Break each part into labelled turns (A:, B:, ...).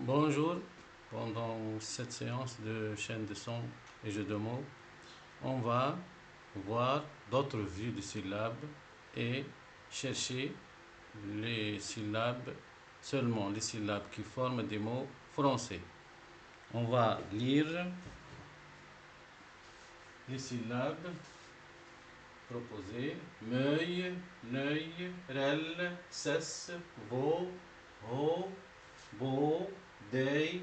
A: Bonjour, pendant cette séance de chaîne de son et jeux de mots, on va voir d'autres vues de syllabes et chercher les syllabes, seulement les syllabes qui forment des mots français. On va lire les syllabes proposées: meuil, neuil, rel, cesse, veau, ro, beau, deuil,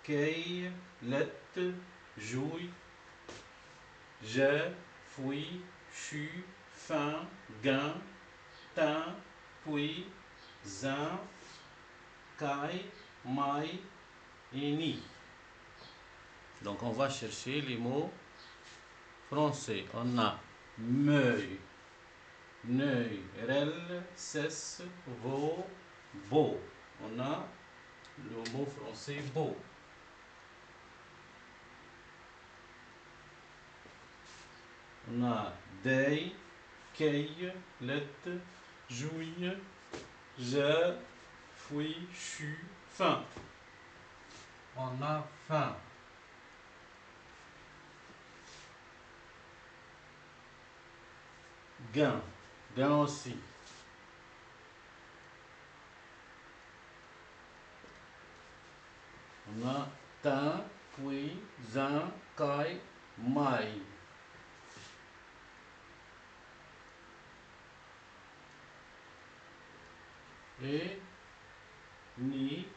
A: queille, lette, jouy, jet, fouille, chu, fin, gain, tin, puis, zin, caille, maille et ni. Donc on va chercher les mots français. On a meuil, neuil, rel, cesse, veau, beau. On a le mot français beau. On a deuil, queille, lette, jouille, jet, fouille, chu, fin. On a fin. Gain, gain aussi. On a tin, puis, zin, caille, maille. Et ni,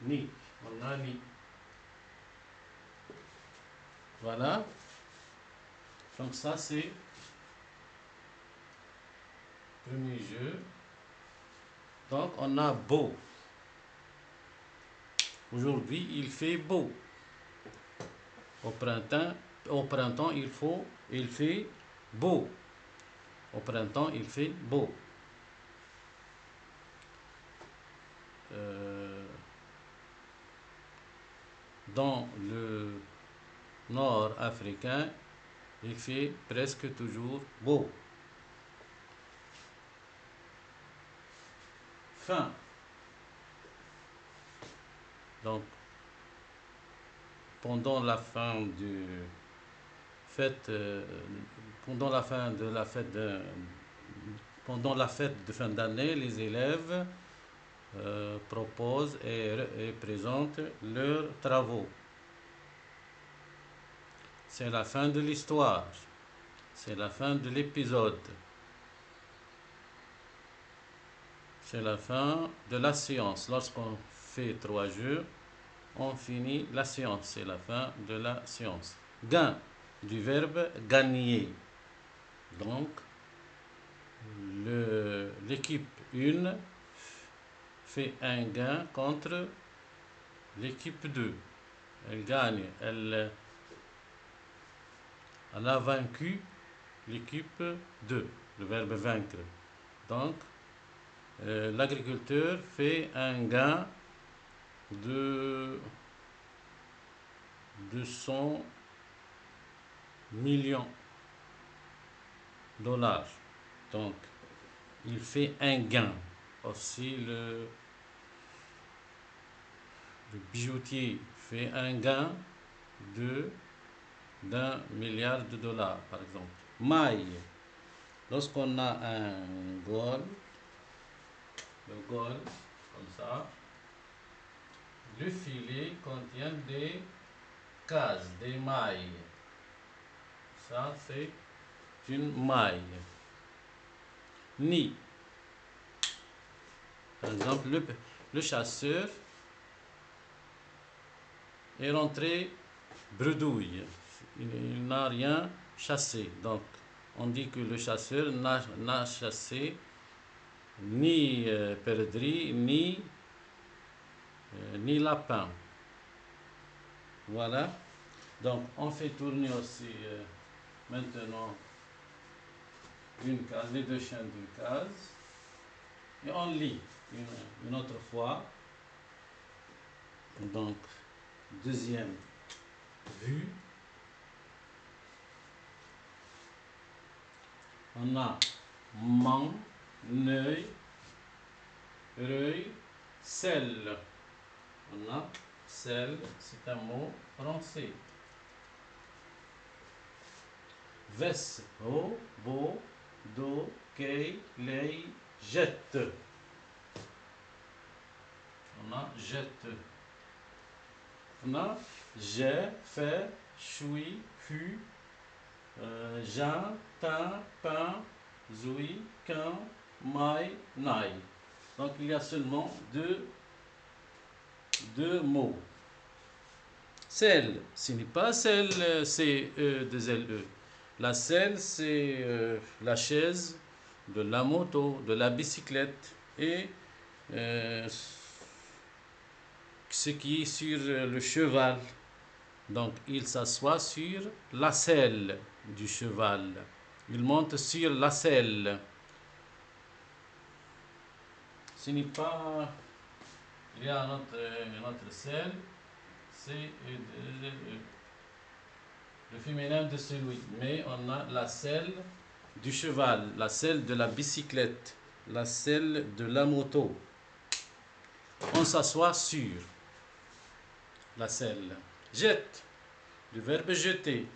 A: ni. On a ni. Voilà. Donc ça c'est le premier jeu. Donc on a beau. Aujourd'hui il fait beau. Au printemps il fait beau. Au printemps il fait beau. Dans le nord africain, il fait presque toujours beau. Fin. Donc, pendant la fin du fête, pendant la fin de la fête pendant la fête de fin d'année, les élèves proposent et présentent leurs travaux. C'est la fin de l'histoire. C'est la fin de l'épisode. C'est la fin de la séance. Lorsqu'on fait 3 jeux, on finit la séance. C'est la fin de la séance. Gain, du verbe gagner. Donc, l'équipe 1 fait un gain contre l'équipe 2. Elle gagne. Elle a vaincu l'équipe 2. Le verbe vaincre. Donc, l'agriculteur fait un gain de 200 millions de dollars. Donc, il fait un gain. Aussi, le bijoutier fait un gain d'un milliard de dollars, par exemple. Maille. Lorsqu'on a un goal, le goal, comme ça, le filet contient des cases, des mailles. Ça, c'est une maille. Nid. Par exemple, le chasseur est rentré bredouille. Il n'a rien chassé. Donc, on dit que le chasseur n'a chassé ni perdrix, ni lapin. Voilà. Donc, on fait tourner aussi maintenant une case, les deux chaînes d'une case. Et on lit une autre fois. Donc, deuxième vue. On a man, neuil, reuil, sel. On a sel, c'est un mot français. Ves, ho, bo, do, kei, lei, jette. On a jette. On a j'ai, fait, choui, fu, Jean, tin, pain, zoui, quin, mai, nai. Donc il y a seulement deux mots. Selle, ce n'est pas celle, c'est deux L-E. La selle, c'est la chaise, de la moto, de la bicyclette et ce qui est sur le cheval. Donc il s'assoit sur la selle du cheval. Il monte sur la selle. Ce n'est pas... Il y a notre selle. C'est le féminin de celui. Mais on a la selle du cheval, la selle de la bicyclette, la selle de la moto. On s'assoit sur la selle. Jette, le verbe jeter.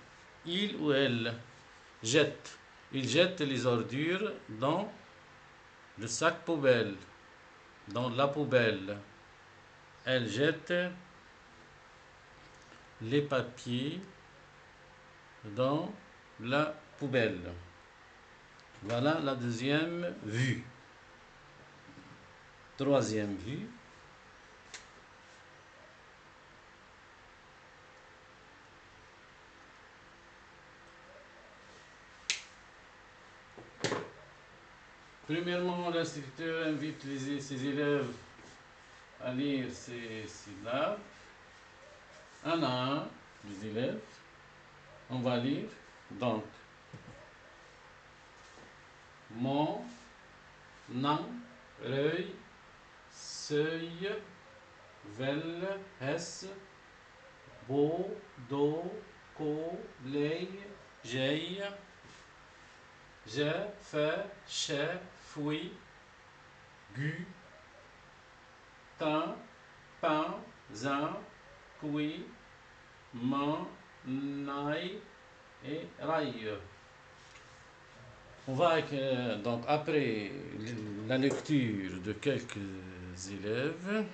A: Il ou elle jette. Il jette les ordures dans le sac poubelle, dans la poubelle. Elle jette les papiers dans la poubelle. Voilà la deuxième vue. Troisième vue. Premièrement, l'instructeur invite ses élèves à lire ces syllabes. Un à un, les élèves. On va lire. Donc, mon, nan, reuil, seuil, vel, hesse, bo, do, ko, lei, jei, je, fe, che, fui, gu, tin, pain, zin, kui, man, nai et raille. On va donc après la lecture de quelques élèves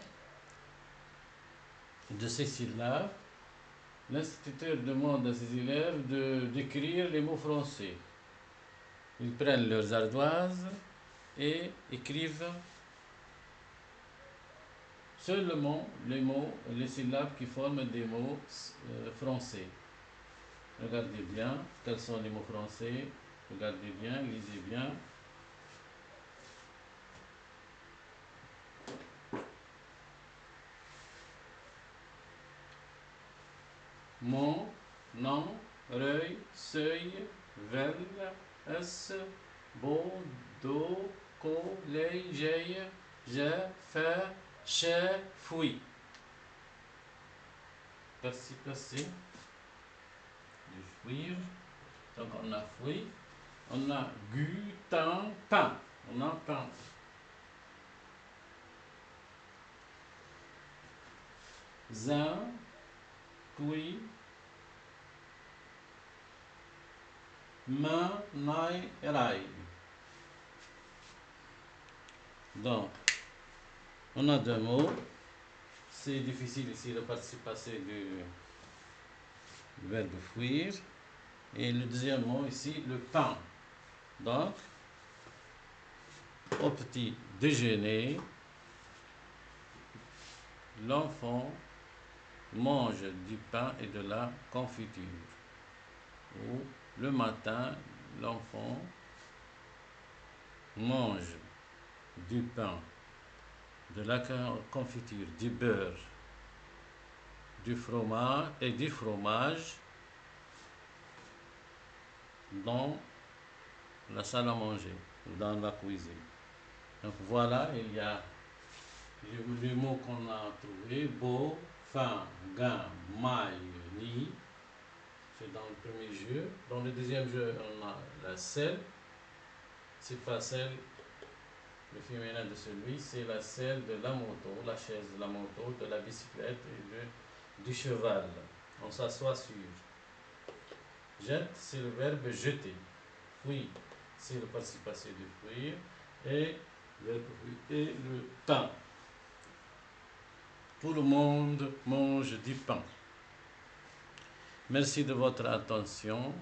A: de ces syllabes, l'instituteur demande à ses élèves d'écrire les mots français. Ils prennent leurs ardoises et écrivent seulement les syllabes qui forment des mots français. Regardez bien quels sont les mots français. Regardez bien, lisez bien. Mon, nan, reuil, seuil, vel, es, bo, do, ko, lei, jei, je, fe, che, fui. Perci, perci. Du fuir. Donc on a fui. On a gu, tin, pain. On a pain. Zin, kui, main, nai, rai. Donc, on a deux mots. C'est difficile ici le participe passé du verbe fuir. Et le deuxième mot ici, le pain. Donc, au petit déjeuner, l'enfant mange du pain et de la confiture. Ou le matin, l'enfant mange du pain, de la confiture, du beurre, du fromage dans la salle à manger, dans la cuisine. Donc voilà, il y a les mots qu'on a trouvés: beau, fin, gain, maille, ni. C'est dans le premier jeu. Dans le deuxième jeu, on a la selle. C'est pas celle Le féminin de celui, c'est la selle de la moto, la chaise de la moto, de la bicyclette et du cheval. On s'assoit sur. Jette, c'est le verbe jeter. Fuir, c'est le participe passé de fuir. Et le pain. Tout le monde mange du pain. Merci de votre attention.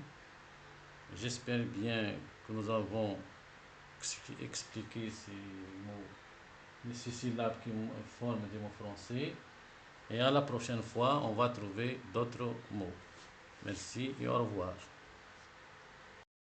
A: J'espère bien que nous avons expliqué ces syllabes qui forment des mots français. Et à la prochaine fois, on va trouver d'autres mots. Merci et au revoir.